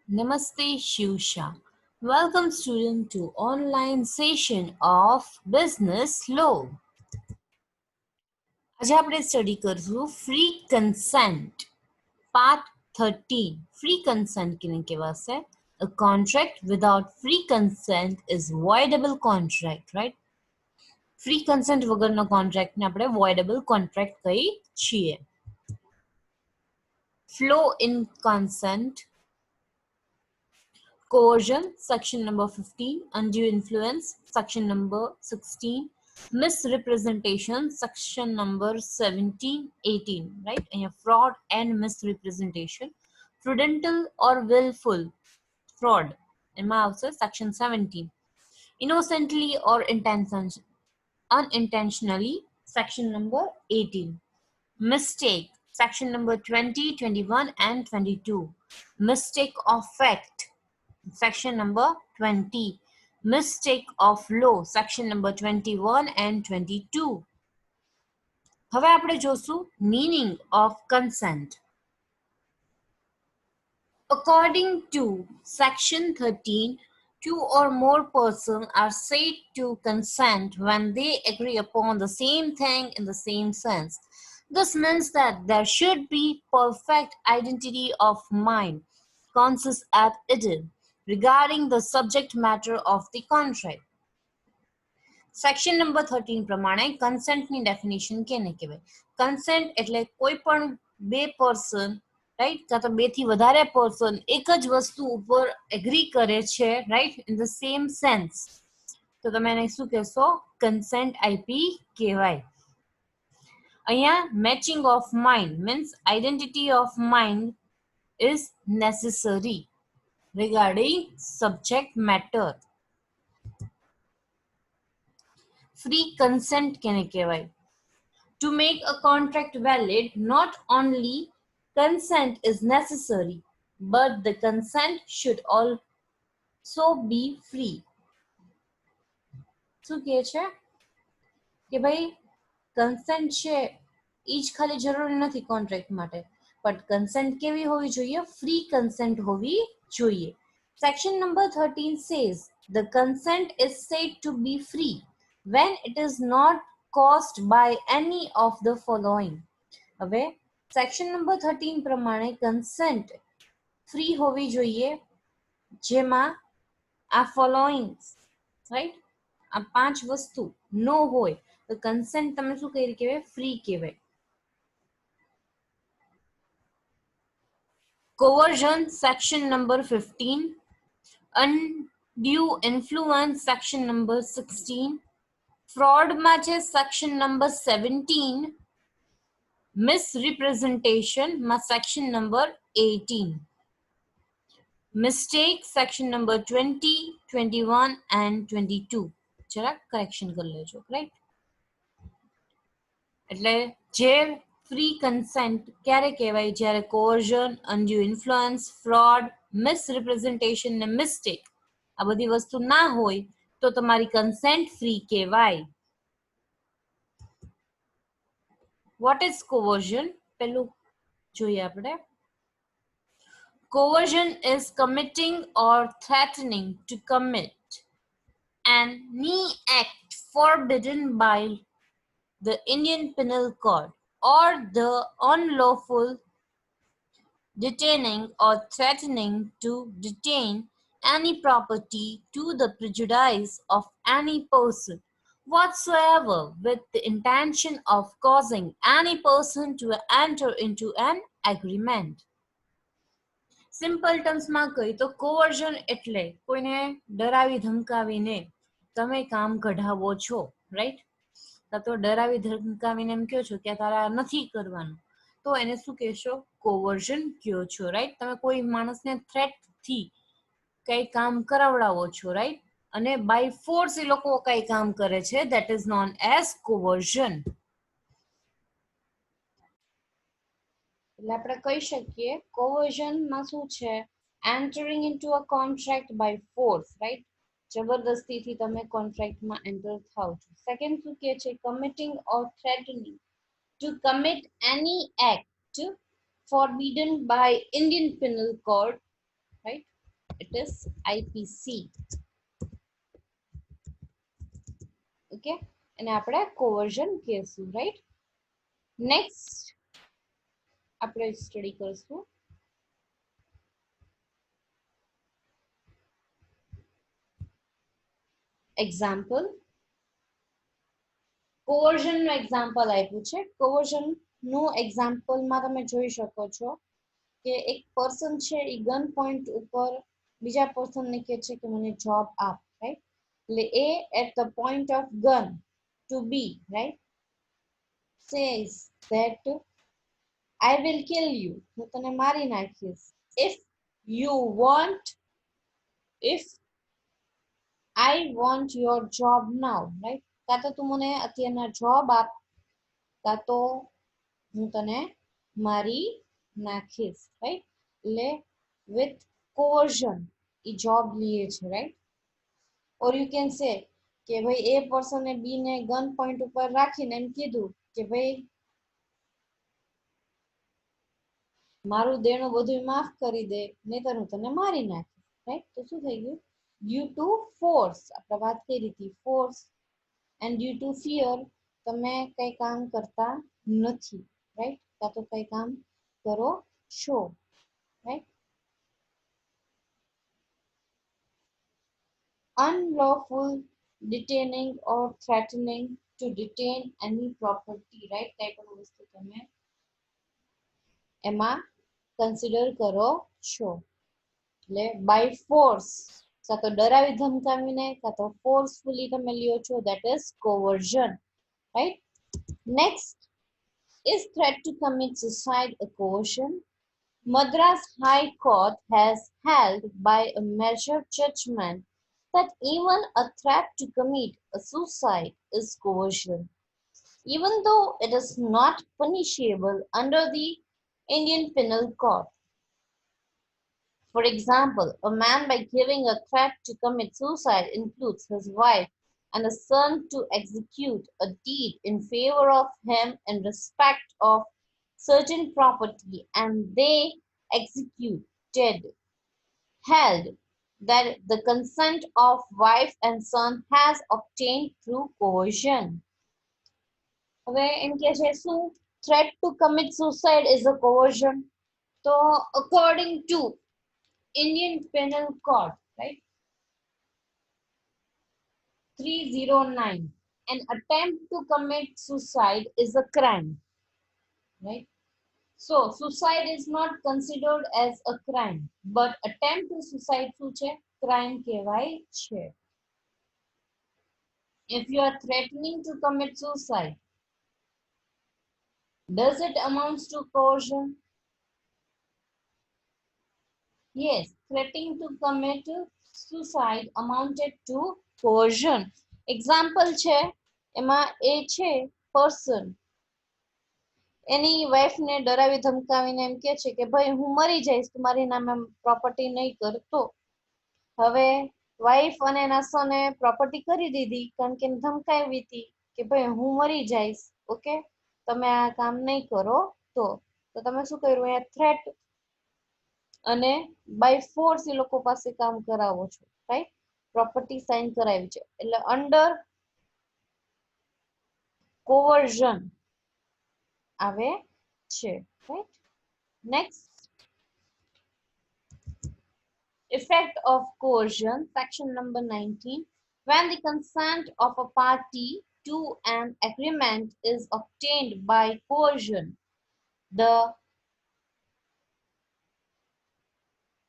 Namaste Shivsha. Welcome student to online session of business law. આજે આપણે study કરશું free consent part 13. Free consent કેને કહેવાશે? A contract without free consent is voidable contract, right? Free consent વગરનો કોન્ટ્રાક્ટને આપણે voidable contract કહી છીએ. Flow in consent, coercion, section number 15, undue influence, section number 16, misrepresentation, section number 17, 18, right? And fraud and misrepresentation, prudential or willful fraud, in my also section 17, innocently or unintentionally, section number 18, mistake, section number 20, 21, and 22, mistake of fact, section number 20, mistake of law, section number 21 and 22. હવે આપણે જોશું meaning of consent. According to section 13, two or more persons are said to consent when they agree upon the same thing in the same sense. This means that there should be perfect identity of mind, conscious at idem, regarding the subject matter of the contract. Section number 13 પ્રમાણે કન્સેન્ટની definition કેને કહેવાય? Consent એટલે કોઈ પણ બે person, right, કાં તો બે થી વધારે પર્સન એક જ વસ્તુ ઉપર એગ્રી કરે છે, right, in the same sense. તો તમે એને શું કહેશો? કન્સેન્ટ આઈપી કહેવાય. અહીંયા matching of mind means identity of mind is necessary regarding subject matter. Free consent કેને કહેવાય? To make a contract valid, not only consent is necessary, but the consent should also be free. શું કહે છે કે ભાઈ consent છે એ જ ખાલી જરૂરી નથી કોન્ટ્રાક્ટ માટે, બટ કન્સેન્ટ કેવી હોવી જોઈએ? ફ્રી કન્સેન્ટ હોવી જોઈએ. Section number 13 says the consent is said to be free when it is not caused by any of the following. હવે સેક્શન નંબર 13 પ્રમાણે કન્સેન્ટ ફ્રી હોવી જોઈએ જેમાં આ ફોલોઈંગ, રાઈટ, આ પાંચ વસ્તુ નો હોય તો કન્સેન્ટ તમે શું કહી કહેવાય? ફ્રી કહેવાય. Coercion, section number 15, undue influence, section number 16, fraud માં છે section number 17, misrepresentation માં section number 18, mistake section number 20, 21 and 22. જરા કરેક્શન કરી લેજો, રાઈટ? એટલે જે ફ્રી કન્સેન્ટ ક્યારે કહેવાય? જ્યારે કોર્ઝન, અનડ્યુ ઇન્ફ્લુઅન્સ, ફ્રોડ, મિસરિપ્રેઝન્ટેશન ને મિસ્ટેક આ બધી વસ્તુ ના હોય તો તમારી કન્સેન્ટ ફ્રી કહેવાય. What is coercion? પેલું જોઈએ આપણે. Coercion is committing or threatening to commit any act forbidden by the Indian Penal Code, or the unlawful detaining or threatening to detain any property to the prejudice of any person whatsoever with the intention of causing any person to enter into an agreement. Simple ટર્મ્સમાં કહી તો કોવર્ઝન એટલે કોઈને ડરાવી ધમકાવીને તમે કામ કઢાવો છો, right? તો ડરાવી ધમકાવીને એમ કહો છો કે તારા નથી કરવાનું, તો એને શું કહેશો? કોવર્ઝન કહો છો, રાઈટ? તમે કોઈ માણસને થ્રેટ થી કઈ કામ કરાવડાવો છો, રાઈટ? અને બાય ફોર્સ એ લોકો કઈ કામ કરે છે, that is known as coercion. એટલે આપણે કહી શકીએ કોવર્ઝનમાં શું છે? Entering into a contract by force, right? જબરદસ્તીથી તમે કોન્ટ્રાક્ટમાં એન્ટર થાવ છો. સેકન્ડ શું કહે છે? Committing or threatening to commit any act forbidden by Indian Penal Code, right? It is IPC. Okay, અને આપણે કોવર્ઝન કહેશું, રાઈટ. નેક્સ્ટ આપણે સ્ટડી કરશું એક્ઝામ્પલ. કોવર્ઝન નું એક્ઝામ્પલ આપ્યું છે. કોવર્ઝન નું એક્ઝામ્પલમાં તમે જોઈ શકો છો કે એક પર્સન છે એ ગન પોઈન્ટ ઉપર બીજા પર્સનને કહે છે કે મને જોબ આપ, રાઈટ. એટલે એ at the point of gun to be, right, says that I will kill you. હું તને મારી નાખીશ. If you want, if I want your job now, right? કાં તો તું મને અત્યારના જોબ આપ, કાં તો હું તને મારી નાખીશ, right? એટલે with coercion એ જોબ લીએ છે, right? Or you can say કે ભાઈ એ પર્સને બી ને ગન પોઈન્ટ ઉપર રાખીને એમ કીધું કે ભાઈ મારું દેણું બધું માફ કરી દે, નહીતર હું તને મારી નાખીશ, રાઈટ. તો શું થઈ ગયું? ડ્યુ ટુ ફોર્સ, આપણે વાત કરી હતી force, and due to fear તમે કઈ કામ કરતા નથી, રાઈટ, કાં તો કઈ કામ કરો છો, right. Unlawful detaining or threatening to detain any property, right? કઈ પણ વસ્તુ તમે એમાં કન્સિડર કરો છો. એટલે બાય ફોર્સ, કાં તો ડરાવી ધમકાવીને, કાં તો ફોર્સફુલી તમે લ્યો છો, that is coercion, right? Next, is threat to commit suicide a coercion? Madras High Court has held by a measured judgment that even a threat to commit a suicide is coercion, even though it is not punishable under the Indian Penal Code. For example, a man by giving a threat to commit suicide includes his wife and a son to execute a deed in favor of him in respect of certain property, and they executed, held that the consent of wife and son has obtained through coercion. હવે એમ કે છે શું? Threat to commit suicide is a coercion. તો according to Indian Penal Code, right? 309. An attempt to commit suicide is a crime, right? So, suicide is not considered as a crime, but attempt to suicide શું છે? Crime કહેવાય છે. If you are threatening to commit suicide, does it amount to coercion? Yes, threatening to commit suicide amounted to coercion. Example છે એમાં એ છે person એની વાઈફને ડરાવી ધમકાવીને એમ કે છે કે ભાઈ હું મરી જઈશ, તમારી નામે પ્રોપર્ટી નહીં કરતો. હવે વાઈફ અને એના સને પ્રોપર્ટી કરી દીધી કારણ કે ધમકાવી હતી કે ભાઈ હું મરી જઈશ, ઓકે, તમે આ કામ નહીં કરો તો તમે શું કર્યું? અહીંયા થ્રેટ અને બાય ફોર્સ એ લોકો પાસે કામ કરાવો છો, રાઈટ, પ્રોપર્ટી સાઇન કરાવી છે, એટલે અંડર કોવર્ઝન આવે છે, right. Next, effect of coercion, section number 19. When the consent of a party to an agreement is obtained by coercion, the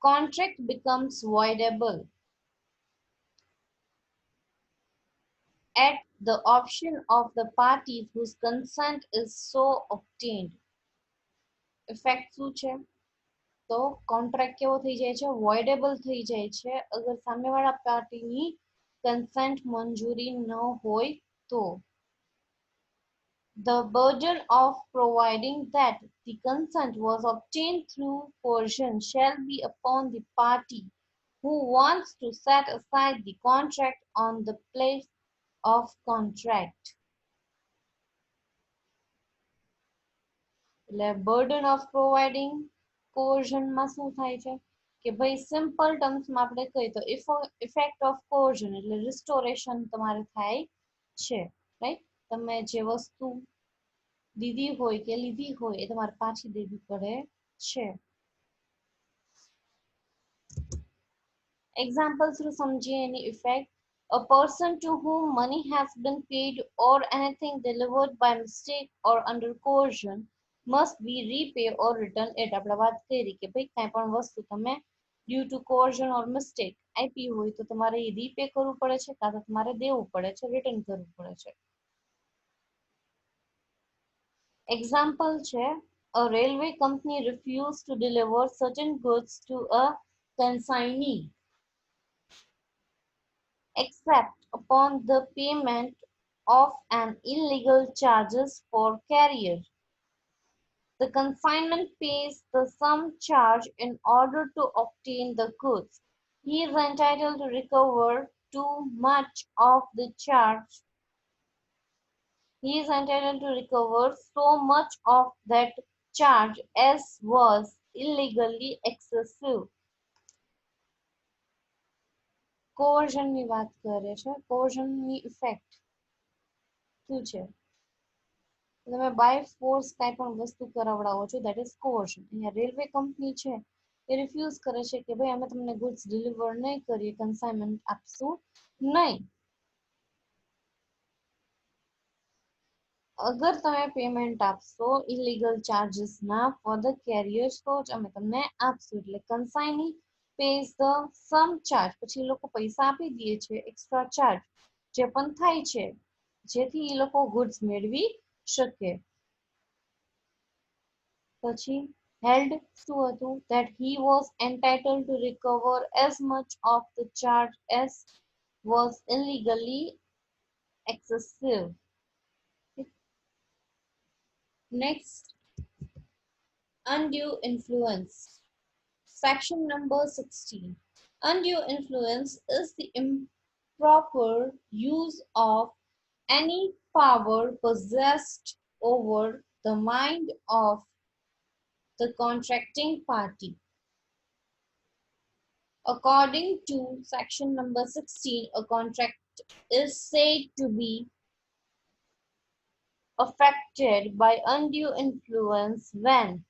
contract becomes voidable at the option of the parties whose consent is so obtained. Effect શું છે? તો contract કેવો થઈ જાય છે? વોઇડેબલ થઈ જાય છે અગર સામેવાળા પાર્ટીની કન્સેન્ટ મંજૂરી ન હોય તો. The burden of providing that the consent was obtained through coercion shall be upon the party who wants to set aside the contract on the place of contract. એટલે burden of providing coercion માં શું થાય છે? કે ભાઈ simple ટર્મ્સમાં આપણે કહીએ તો ઇફેક્ટ ઓફ કોર્ઝન એટલે રિસ્ટોરેશન તમારે થાય છે, રાઈટ? તમે જે વસ્તુ દીધી હોય કે લીધી હોય એ તમારે પાછી દેવી પડે છે. એક્ઝામ્પલ થ્રુ સમજીએ એની effect. A person to whom money has been paid or anything delivered by mistake or under coercion must be repay or return it. આપણે વાત કરી કે ભાઈ કાંઈ પણ વસ્તુ તમે ડ્યુ ટુ કોર્ઝન ઓર મિસ્ટેક આપી હોય તો તમારે એ રીપે કરવું પડે છે કાં તો તમારે દેવું પડે છે, રિટર્ન કરવું પડે છે. એક્ઝામ્પલ છે, a railway company refused to deliver certain goods to a consignee except upon the payment of an illegal charges for carrier. The consignment pays the sum charged in order to obtain the goods. He is entitled to recover too much of the charge. He is entitled to recover so much of that charge as was illegally excessive. કોર્ઝનની વાત કરે છે. કોર્ઝનની effect શું છે? તમે by force કાંઈ પણ વસ્તુ કરાવડાવો છો, દેટ ઇઝ કોર્ઝન. અહીંયા રેલવે કંપની છે એ રિફ્યુઝ કરે છે કે ભાઈ અમે તમને ગુડ્સ ડિલિવર નહીં કરીએ, કન્સાઇનમેન્ટ આપશું નહીં. અગર તમે પેમેન્ટ આપશો ઇલીગલ ચાર્જીસના ફોર ધ કેરિયર્સ તો જ અમે તમને આપશું. એટલે કન્સાઇની પેઝ ધ સમ ચાર્જ, પછી એ લોકો પૈસા આપી દે છે એક્સ્ટ્રા ચાર્જ જે પણ થાય છે જેથી એ લોકો ગુડ્સ મેળવી શકે. પછી હેલ્ડ શું હતું? that he was entitled to recover as much of the charge as was illegally excessive. Next, undue influence. Section number 16. Undue influence is the improper use of any power possessed over the mind of the contracting party. According to section number 16, a contract is said to be affected by undue influence when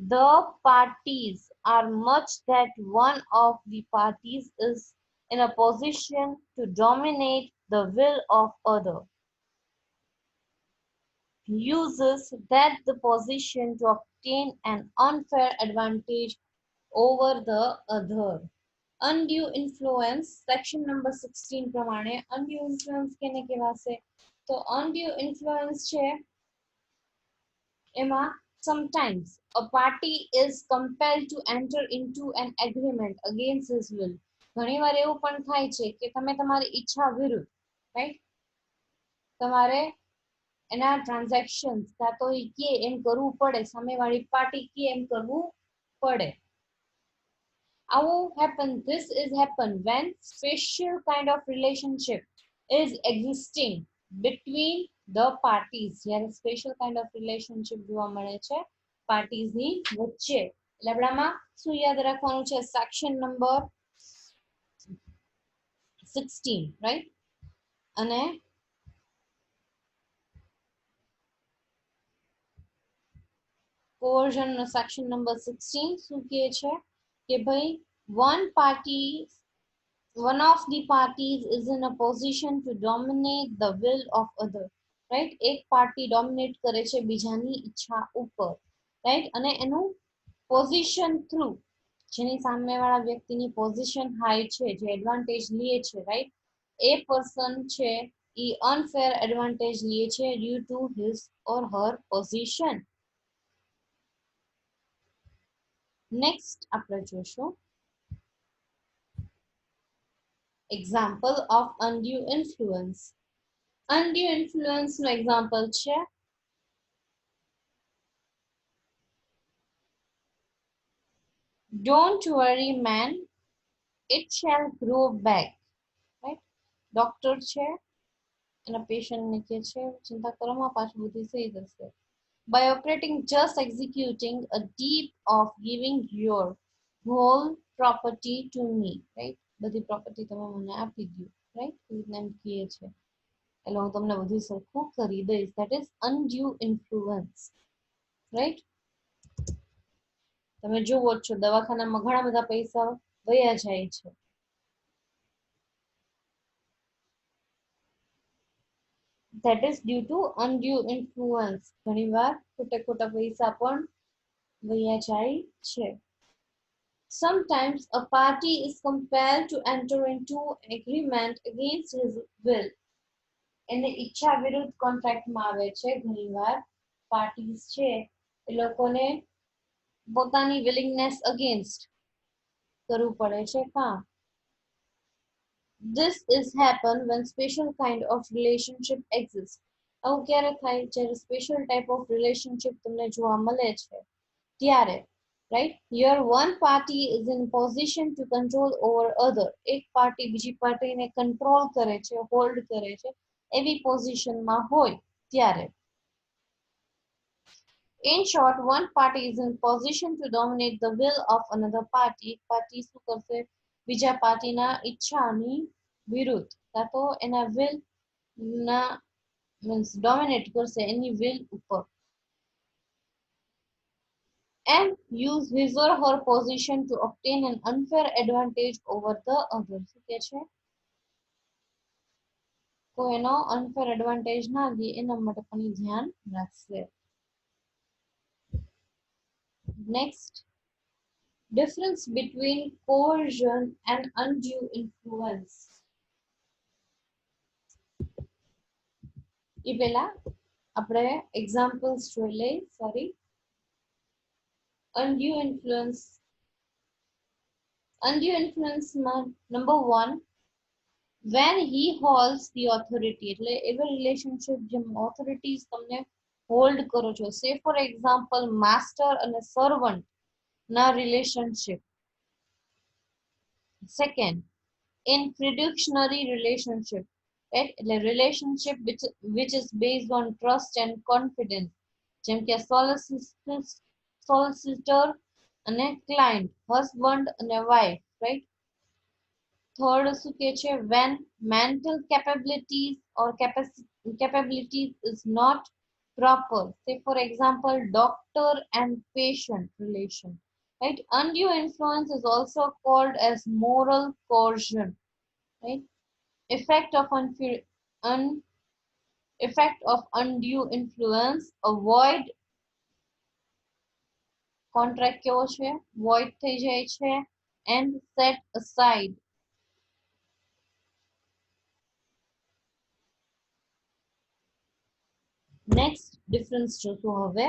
the parties are much that one of the parties is in a position to dominate the will of other, uses that the position to obtain an unfair advantage over the other. Undue influence, section number 16 પ્રમાણે undue influence કેને કહેવાશે? તો undue influence છે એમાં sometimes a party is compelled to enter into an agreement against his will. ઘણીવાર એવું પણ થાય છે કે તમે તમારી ઈચ્છા વિરુદ્ધ, રાઈટ, તમારે એના ટ્રાન્ઝેક્શન્સ કાં તો એ કે એમ કરવું પડે, સામેવાળી પાર્ટી કે એમ કરવું પડે. This is happen when special kind of relationship is existing between the parties. જ્યારે special kind of relationship જોવા મળે છે parties ની વચ્ચે. એટલે આપણામાં શું યાદ રાખવાનું છે? section number 16, right? અને coercion section number 16 શું કહે છે કે ભાઈ one of the parties is in a position to dominate the will of other, right? એક પાર્ટી ડોમિનેટ કરે છે બીજાની ઈચ્છા ઉપર, રાઈટ, અને એનું પોઝિશન થ્રુ જેની સામેવાળા વ્યક્તિની પોઝિશન હાઈ છે, જે એડવાન્ટેજ લે છે, રાઈટ, એ પર્સન છે એ અનફેર એડવાન્ટેજ લે છે due to his or her position. Next આપણે જોશું example of undue influence. Undue influence no example છે don't worry man, it shall grow back, right? Doctor છે એના પેશન્ટને કહે છે ચિંતા કરવામાં પાછું બધું થઈ જશે. By operating just executing a deed of giving your whole property to me, right? બધી property તમે મને આપી દો, right? એવી રીતના એમ કહે છે. એટલે હું તમને બધું સરખું કરી દઈશ. That is undue influence, right? તમે જુઓ છો દવાખાનામાં ઘણા બધા પૈસા વયા જાય છે. That is due to undue influence. ઘણીવાર ખોટા ખોટા પૈસા પણ વયા જાય છે. Sometimes a party is compelled to enter into agreement against his will. એને ઈચ્છા વિરુદ્ધ કોન્ટ્રાક્ટમાં આવે છે. ઘણીવાર પાર્ટીઝ છે એ લોકોને પોતાની વિલિંગનેસ અગેન્સ્ટ કરવું પડે છે કામ. This is happen when special kind of relationship exists. આવું ક્યારે થાય જ્યારે સ્પેશિયલ ટાઈપ ઓફ રિલેશનશિપ તમને જોવા મળે છે ત્યારે, right? Here one party is in position to control over other. એક પાર્ટી બીજી પાર્ટીને કંટ્રોલ કરે છે, હોલ્ડ કરે છે, એવી પોઝિશનમાં હોય ત્યારે. In short, one party is in position to dominate the will of another party. એક પાર્ટી શું કરશે? બીજા પાર્ટીના ઈચ્છાની વિરુદ્ધ કાં તો એના will ના means dominate કરશે એની will ઉપર. And use his or her position to obtain an unfair advantage over the other. શું કે છે? કોઈનો unfair advantage ના દે એના માટે પણ ઈ ધ્યાન રાખશે. Next, difference between coercion and undue influence. એ પહેલા આપણે examples જોઈ લઈએ. Sorry. Undue influence. Undue influence number 1, when he holds the authority. એટલે એવા રિલેશનશિપ જેમ authorities તમને હોલ્ડ કરો છો. Say for example master અને servant ના relationship. Second, in fiduciary relationship, right? એટલે relationship which is based on trust and confidence. જેમ કે solicitor અને client, husband અને wife, right? Third, શું કહે છે? When mental capabilities or capabilities is not proper. Say for example doctor and patient relation, right? Undue influence is also called as moral coercion, right? Effect of effect of undue influence: avoid contract કેવો છે? void થઈ જાય છે and set aside. Next, difference જોશું હવે.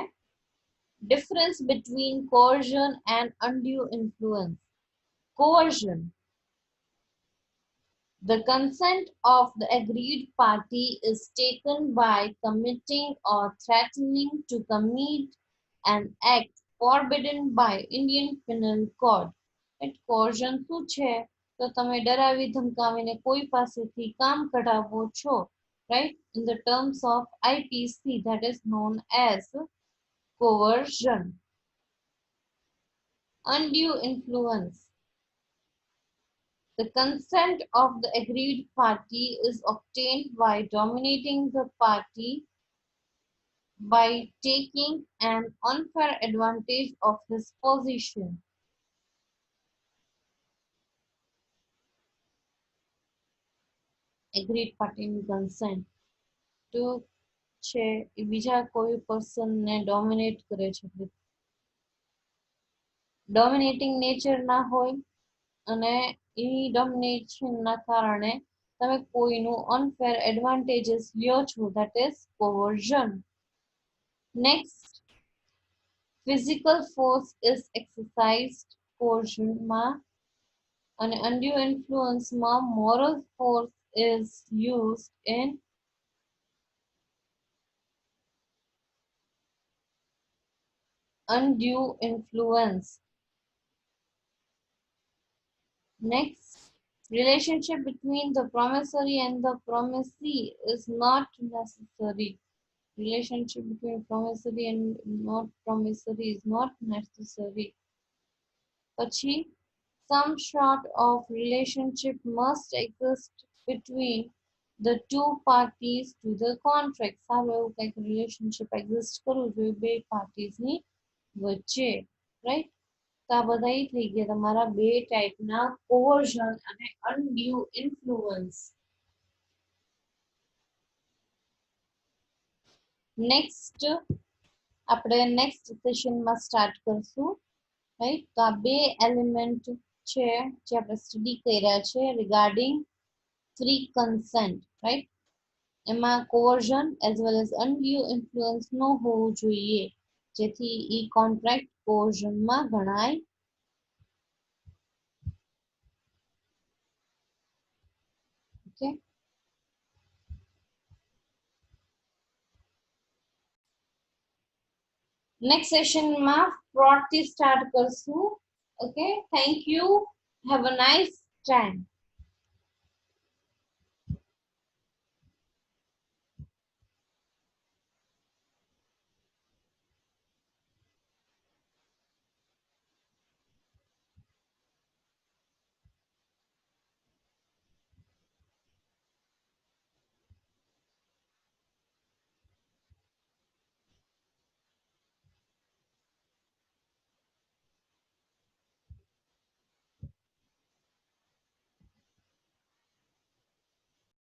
Difference between coercion and undue influence. Coercion: the consent of the agreed party is taken by committing or threatening to commit an act forbidden by Indian Penal Code. Coercion શું છે? તો તમે ડરાવી ધમકાવીને કોઈ પાસેથી કામ કઢાવો છો, right? In the terms of IPC, that is known as coercion. Undue influence: the consent of the agreed party is obtained by dominating the party by taking an unfair advantage of his position. Agreed party consent to છે એ બીજા કોઈ પર્સનને dominate કરે છે. Dominating nature ના હોય અને એ ડોમિનેશનના કારણે તમે કોઈનું અનફેર એડવાન્ટેજીસ લ્યો છો. That is coercion. Next, physical force is exercised coercion માં, અને undue influence માં moral force is used in undue influence. Next, relationship between the promissory and the promisee is not necessary. Relationship between promissory and not promissory is not necessary. પછી some sort of relationship must exist between the two parties to the contract. સારું એવું કંઈક relationship exist કરવું જોઈએ બે પાર્ટીઝની વચ્ચે, right? તો આ બધા એ થઈ ગયા તમારા બે ટાઈપના કોવર્ઝન અને અનડ્યુ ઇન્ફ્લુઅન્સ. નેક્સ્ટ આપણે નેક્સ્ટ સેશનમાં સ્ટાર્ટ કરશું, રાઈટ? તો આ બે એલિમેન્ટ છે જે આપણે સ્ટડી કર્યા છે રિગાર્ડિંગ ફ્રી કન્સેન્ટ, રાઈટ? એમાં કોવર્ઝન એઝ વેલ એઝ અનડ્યુ ઇન્ફ્લુઅન્સ ન હોવું જોઈએ જેથી ઈ કોન્ટ્રાક્ટ કોવર્ઝનમાં ગણાય. ઓકે, નેક્સ્ટ સેશનમાં ફ્રોડ થી સ્ટાર્ટ કરશું. Okay, thank you, have a nice time.